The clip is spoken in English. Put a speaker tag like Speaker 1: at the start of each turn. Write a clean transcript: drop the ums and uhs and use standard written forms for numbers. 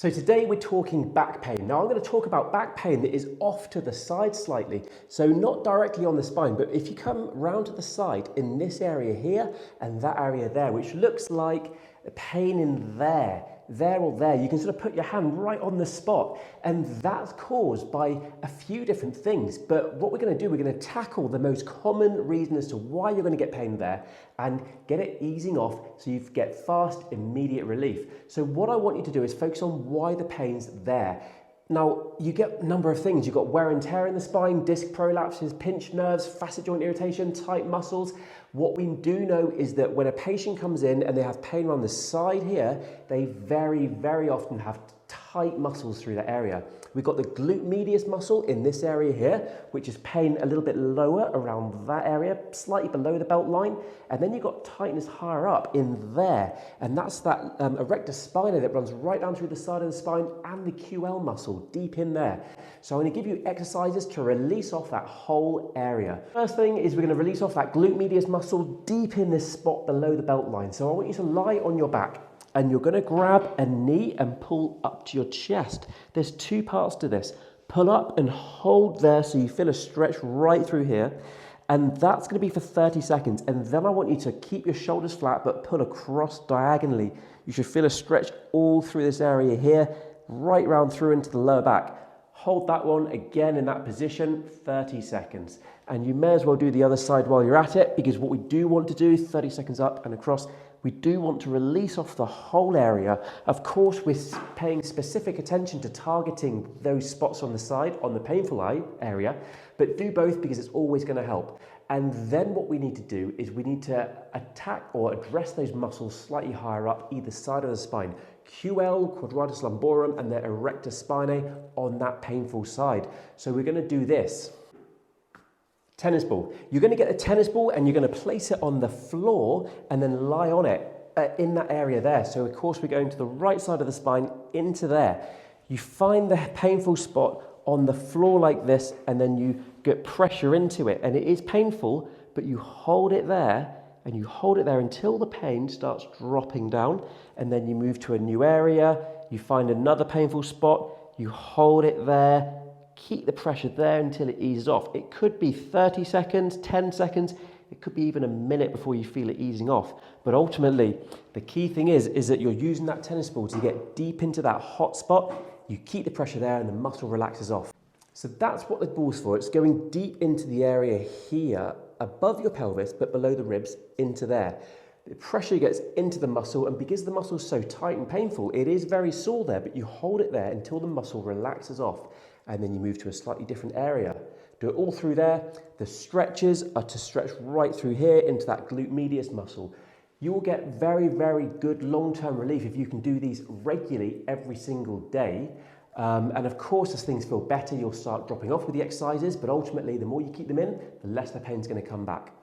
Speaker 1: So today we're talking back pain. Now I'm going to talk about back pain that is off to the side slightly. So not directly on the spine, but if you come round to the side in this area here and that area there, which looks like pain in there or there, you can sort of put your hand right on the spot, and that's caused by a few different things. But what we're going to do, we're going to tackle the most common reason as to why you're going to get pain there and get it easing off so you get fast, immediate relief. So what I want you to do is focus on why the pain's there. Now, you get a number of things. You've got wear and tear in the spine, disc prolapses, pinched nerves, facet joint irritation, tight muscles. What we do know is that when a patient comes in and they have pain around the side here, they very, very often have tight muscles through that area. We've got the glute medius muscle in this area here, which is pain a little bit lower around that area, slightly below the belt line. And then you've got tightness higher up in there. And that's that erector spinae that runs right down through the side of the spine, and the QL muscle deep in there. So I'm going to give you exercises to release off that whole area. First thing is we're going to release off that glute medius muscle deep in this spot below the belt line. So I want you to lie on your back, and you're going to grab a knee and pull up to your chest. There's two parts to this. Pull up and hold there so you feel a stretch right through here. And that's going to be for 30 seconds. And then I want you to keep your shoulders flat but pull across diagonally. You should feel a stretch all through this area here, right round through into the lower back. Hold that one again in that position, 30 seconds. And you may as well do the other side while you're at it, because what we do want to do, 30 seconds up and across, we do want to release off the whole area. Of course, we're paying specific attention to targeting those spots on the side, on the painful area, but do both because it's always going to help. And then what we need to do is we need to attack or address those muscles slightly higher up either side of the spine. QL, quadratus lumborum, and the erector spinae on that painful side. So we're going to do this. Tennis ball. You're going to get a tennis ball and you're going to place it on the floor and then lie on it in that area there. So of course we're going to the right side of the spine into there. You find the painful spot on the floor like this, and then you get pressure into it, and it is painful, but you hold it there and you hold it there until the pain starts dropping down, and then you move to a new area. You find another painful spot, you hold it there, keep the pressure there until it eases off. It could be 30 seconds, 10 seconds, it could be even a minute before you feel it easing off. But ultimately, the key thing is that you're using that tennis ball to get deep into that hot spot. You keep the pressure there and the muscle relaxes off. So that's what the ball's for. It's going deep into the area here, above your pelvis, but below the ribs, into there. The pressure gets into the muscle, and because the muscle is so tight and painful, it is very sore there, but you hold it there until the muscle relaxes off, and then you move to a slightly different area. Do it all through there. The stretches are to stretch right through here into that glute medius muscle. You will get very, very good long-term relief if you can do these regularly every single day. And of course, as things feel better, you'll start dropping off with the exercises, but ultimately, the more you keep them in, the less the pain's going to come back.